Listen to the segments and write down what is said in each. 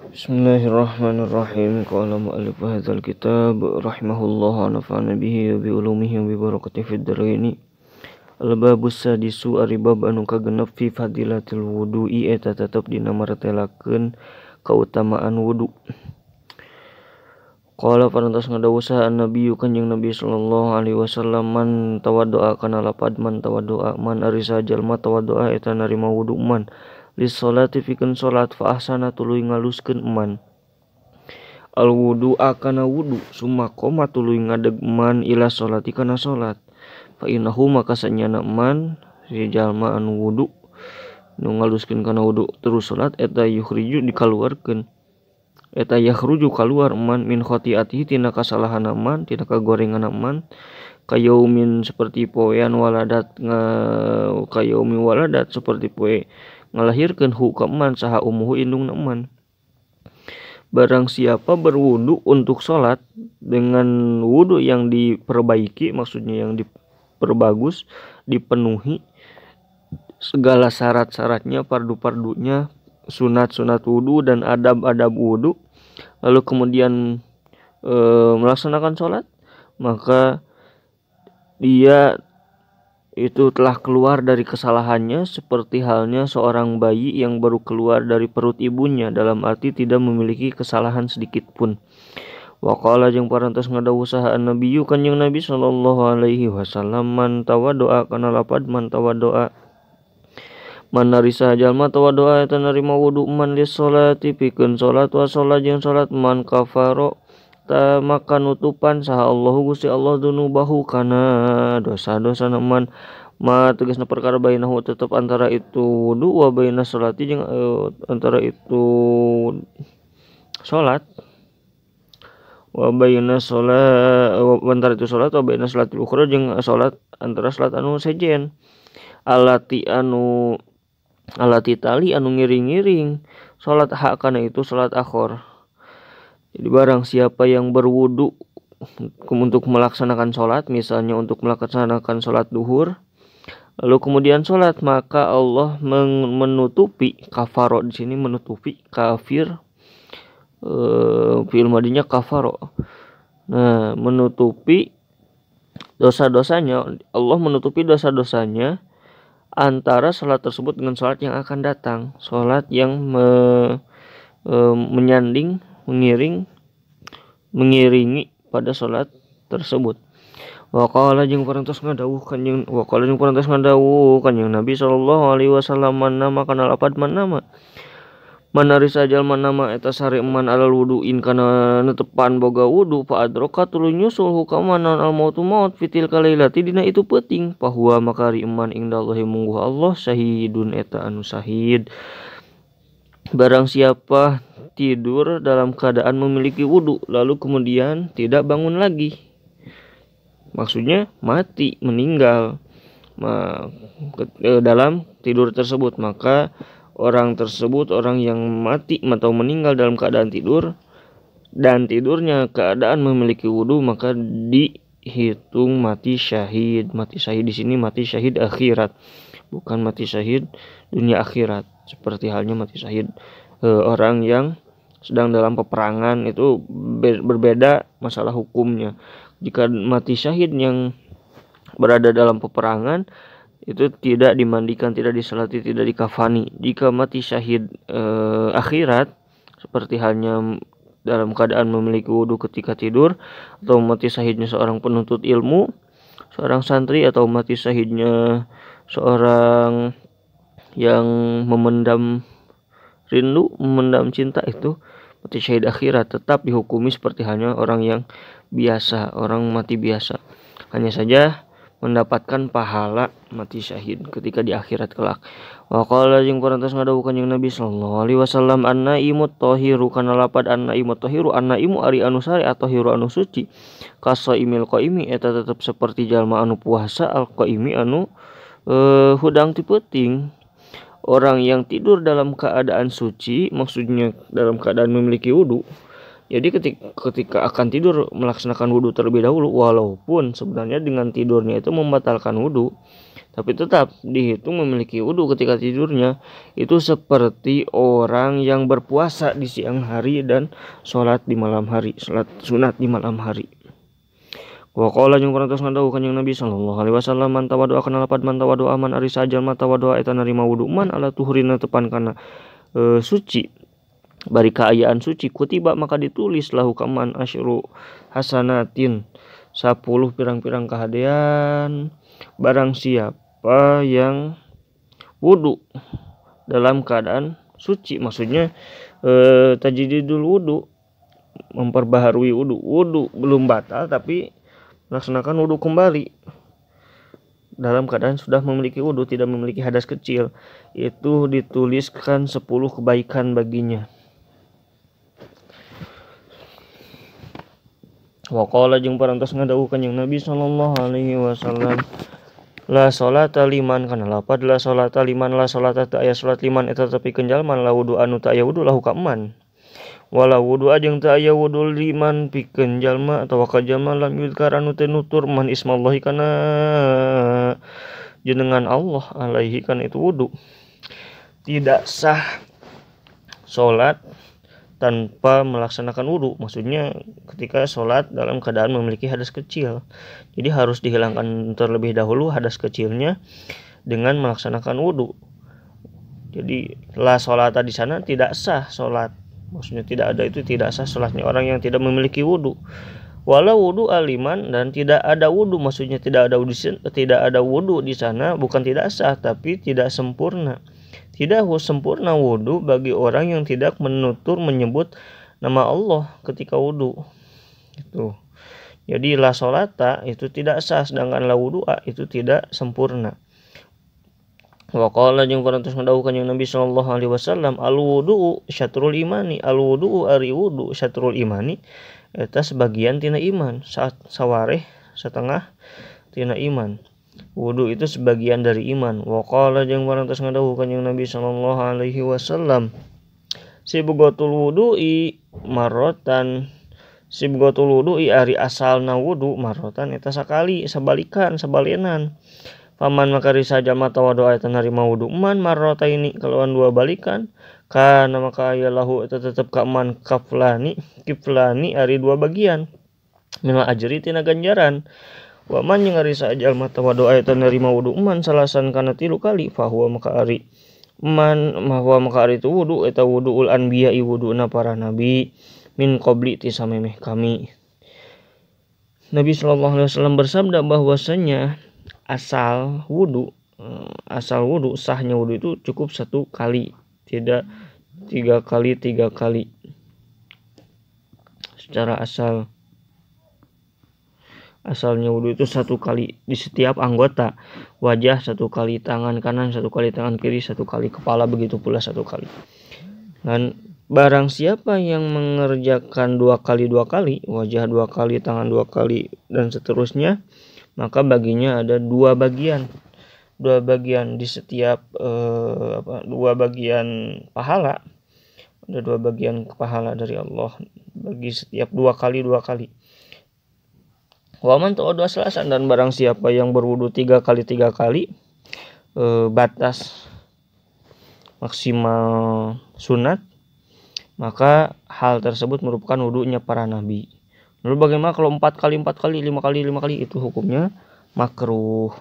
Bismillahirrahmanirrahim. Qala mu'allif hadzal kitab rahimahullah wa nafa'ana bihi wa bi ulumihi wa bi barakatihi fid dharaini. Al-babus sadisu aribab anu kagenep fi fadilatil wudu'i eta tetep dina martelakeun kautamaan wudu. Qala parantos ngadawuh saha an-nabi kanjeng Nabi sallallahu alaihi wasallam man tawaddoa kana lapad man tawaddoa man ari sajalma tawaddoa eta narima wudu man lis sholati pikeun salat fa ahsana tuluy ngaluskeun man al wudu'a kana wudu summa qoma tuluy ngadeg man ila sholati kana salat fa innahu maka sanyana man si jalma anu wudu nu ngaluskeun kana wudu terus salat eta yukhriju dikaluarkeun eta yakhruju kaluar man min khotiatihi tina kasalahan man tina kagorengan man kayaumin seperti poean waladat kayaumi waladat seperti poe ngalahirkeun hu ka man saha umuhu indungna man. Barang siapa berwudu untuk sholat dengan wudu yang diperbaiki, maksudnya yang diperbagus, dipenuhi segala syarat-syaratnya, fardu-fardunya, sunat-sunat wudu dan adab-adab wudu, lalu kemudian melaksanakan sholat, maka dia itu telah keluar dari kesalahannya seperti halnya seorang bayi yang baru keluar dari perut ibunya, dalam arti tidak memiliki kesalahan sedikit pun. Wa qala jeung parantos ngadawuh saha an-nabiyyu kanjeng Nabi sallallahu alaihi wasallam man tawaddoa kana lapad man tawaddoa man narisa jalma tawaddoa eta narima wudu man lis sholati pikeun salat wa sholat jeung salat man kafaro ta maka nutupan saha Allahu Gusti Allah dunubahu kana dosa-dosa man ma tegasna perkara bainahu tetep antara itu wudu wa baina sholati jeung antara itu salat wa baina sholat antara itu salat wa baina sholatil ukhra jeung salat antara salat anu sejen alati tali anu ngiring-ngiring salat hak kana itu salat akhor. Jadi barang siapa yang berwudu untuk melaksanakan sholat, misalnya untuk melaksanakan sholat duhur, lalu kemudian sholat, maka Allah menutupi kafaro di sini menutupi kafir, fi'il madinya kafaro. Nah, menutupi dosa-dosanya, Allah menutupi dosa-dosanya antara sholat tersebut dengan sholat yang akan datang, sholat yang menyanding mengiringi pada salat tersebut. Wa qala jeung parantos ngadawuh kanjeng Nabi sallallahu alaihi wasallam man nama kana lapad man nama manari sajal man nama eta sare man alal wuduin kana netepan boga wudu fa adroka tuluy nyusul hukamanan al mautu maut fitil kalailati dina itu peuting pahuwa makari iman indallahi mungguh Allah syahidun eta anu syahid. Barang siapa tidur dalam keadaan memiliki wudu lalu kemudian tidak bangun lagi, maksudnya mati, meninggal dalam tidur tersebut, maka orang tersebut, orang yang mati atau meninggal dalam keadaan tidur dan tidurnya keadaan memiliki wudu, maka dihitung mati syahid. Mati syahid di sini mati syahid akhirat, bukan mati syahid dunia akhirat. Seperti halnya mati syahid orang yang sedang dalam peperangan itu berbeda masalah hukumnya. Jika mati syahid yang berada dalam peperangan itu tidak dimandikan, tidak disalati, tidak dikafani. Jika mati syahid akhirat seperti halnya dalam keadaan memiliki wudu ketika tidur, atau mati syahidnya seorang penuntut ilmu, seorang santri, atau mati syahidnya seorang yang memendam rindu, memendam cinta, itu mati syahid akhirat tetap dihukumi seperti halnya orang yang biasa, orang mati biasa, hanya saja mendapatkan pahala mati syahid ketika di akhirat kelak. Wa qala jeung parantos ngadawuh kanjeng Nabi sallallahu alaihi wasallam an-naimut tahiru kana lapad an-naimut tahiru an-naimu ari anu sare atau hiru anu suci qasaimil qaimi eta tetep seperti jalma anu puasa al-qaimi anu hudang ti peuting. Orang yang tidur dalam keadaan suci, maksudnya dalam keadaan memiliki wudu. Jadi ketika akan tidur melaksanakan wudu terlebih dahulu, walaupun sebenarnya dengan tidurnya itu membatalkan wudu, tapi tetap dihitung memiliki wudu ketika tidurnya. Itu seperti orang yang berpuasa di siang hari dan sholat di malam hari, sholat sunat di malam hari. Wa qala jeung parantos ngadawu kanjeng Nabi sallallahu alaihi wasallam, man tawaddoa kana lapad man tawaddoa man ari sajal man tawaddoa eta narima wudu man ala tuhurina tepan kana suci bari kaayaan suci, kutiba maka ditulis lahu kaman asyru hasanatin 10 pirang-pirang kahadean barang siapa yang wudu dalam keadaan suci. Maksudnya tajdidul wudu, memperbaharui wudu. Wudu belum batal tapi melaksanakan wudu kembali dalam keadaan sudah memiliki wudu, tidak memiliki hadas kecil, itu dituliskan 10 kebaikan baginya. Wa qala jeung parantos ngadawu kanjeng Nabi sallallahu alaihi wasallam, la sholata liman kana lapad la sholata liman la sholata ta aya salat liman eta tepikeun jalma la wudu anu ta aya wudu lahu ka eman. Wala wudu jeung ta aya wudu liman pikeun jalma atawa ka jalma lam yuzkar anu teu nutur man ismallahi kana jenengan Allah alaihi kana itu wudu. Tidak sah salat tanpa melaksanakan wudu. Maksudnya ketika sholat dalam keadaan memiliki hadas kecil, jadi harus dihilangkan terlebih dahulu hadas kecilnya dengan melaksanakan wudu. Jadi la sholata di sana tidak sah sholat, maksudnya tidak ada, itu tidak sah sholatnya orang yang tidak memiliki wudu. Walau wudu aliman, dan tidak ada wudu, maksudnya tidak ada wudu di sana bukan tidak sah tapi tidak sempurna. Tidak sempurna wudu bagi orang yang tidak menyebut nama Allah ketika wudu. Itu. Jadi la sholata itu tidak sah, sedangkan la wudu'a itu tidak sempurna. Wa qala jeung parantos ngadawu kanjeng Nabi sallallahu alaihi wasallam, al wudu'u syatrul imani, al wudu'u ari wudu syatrul imani eta sebagian tina iman, sawareh setengah tina iman. Wudu itu sebagian dari iman. Wa qala jeung parantos ngadawu kanjeng Nabi sallallahu alaihi wasallam, sibghatul wudu'i marratan, sibghatul wudu'i ari asalna wudu marratan eta sakali, sabalenan. Paman makari saja mata wadoa eta narima wudu man marrataini kalawan 2 balikan, kana maka aya lahu eta tetep ka man kiflani ari 2 bagian minal ajri tina ganjaran. Wa man yang ari saja mata wadoa eta narima wudu man salasan kana 3 kali, fahuwa maka ari itu wudu eta wuduul anbiya wuduna para nabi min qabli ti samemeh kami. Nabi sallallahu alaihi wasallam bersabda bahwasanya asal wudu sahnya wudu itu cukup 1 kali, tidak 3 kali. Secara asalnya wudu itu 1 kali di setiap anggota, wajah 1 kali, tangan kanan 1 kali, tangan kiri 1 kali, kepala begitu pula 1 kali. Dan barang siapa yang mengerjakan 2 kali, wajah 2 kali, tangan 2 kali dan seterusnya, maka baginya ada 2 bagian di setiap 2 bagian pahala. Ada 2 bagian pahala dari Allah bagi setiap 2 kali. Wa man tawaddoa salasan, dan barang siapa yang berwudu 3 kali, batas maksimal sunat, maka hal tersebut merupakan wudunya para nabi. Lalu bagaimana kalau 4 kali, 5 kali, itu hukumnya makruh.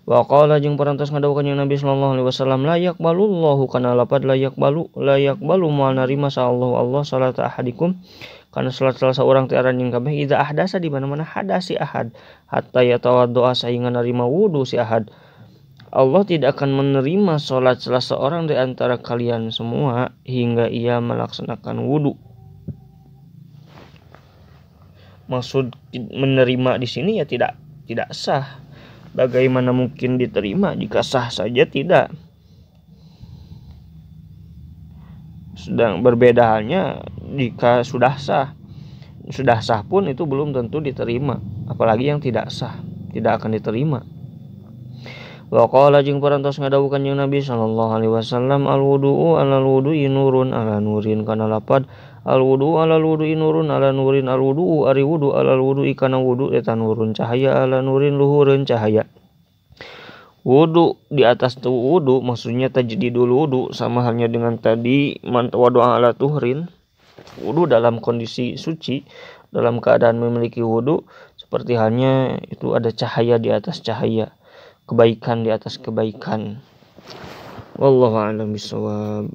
Wa qala jeung parantos ngadawu kanjeng Nabi sallallahu alaihi wasallam, la yaqbalullahu kana lapad la yaqbalu moal narima sallallahu Allah salata ahadikum kana salat salah seorang teh aranjeun kabeh idza ahdasa di mana-mana hadas si ahad hatta yatawaddoa sahingan narima wudu si ahad. Allah tidak akan menerima salat salah seorang di antara kalian semua hingga ia melaksanakan wudu. Maksud menerima di sini ya tidak sah. Bagaimana mungkin diterima jika sah saja tidak? Sedang berbeda halnya jika sudah sah. Sudah sah pun itu belum tentu diterima, apalagi yang tidak sah, tidak akan diterima. Wa qala jeung parantos ngadawu kanjeng Nabi sallallahu alaihi wasallam, al wudu'u alal wudu'i nurun ala nurin kana lapad al wudu'u alal wudu'i nurun ala nurin, al wudu'u ari wudu alal wudu'i kana wudu eta nurun cahaya ala nurin luhureun cahaya. Wudu di atas wudu maksudnya tajdidul wudu, sama halnya dengan tadi man tawaddu'a ala tuhrin. Wudu dalam kondisi suci, dalam keadaan memiliki wudu, seperti halnya itu ada cahaya di atas cahaya, kebaikan di atas kebaikan. Wallahu a'lam bishawab.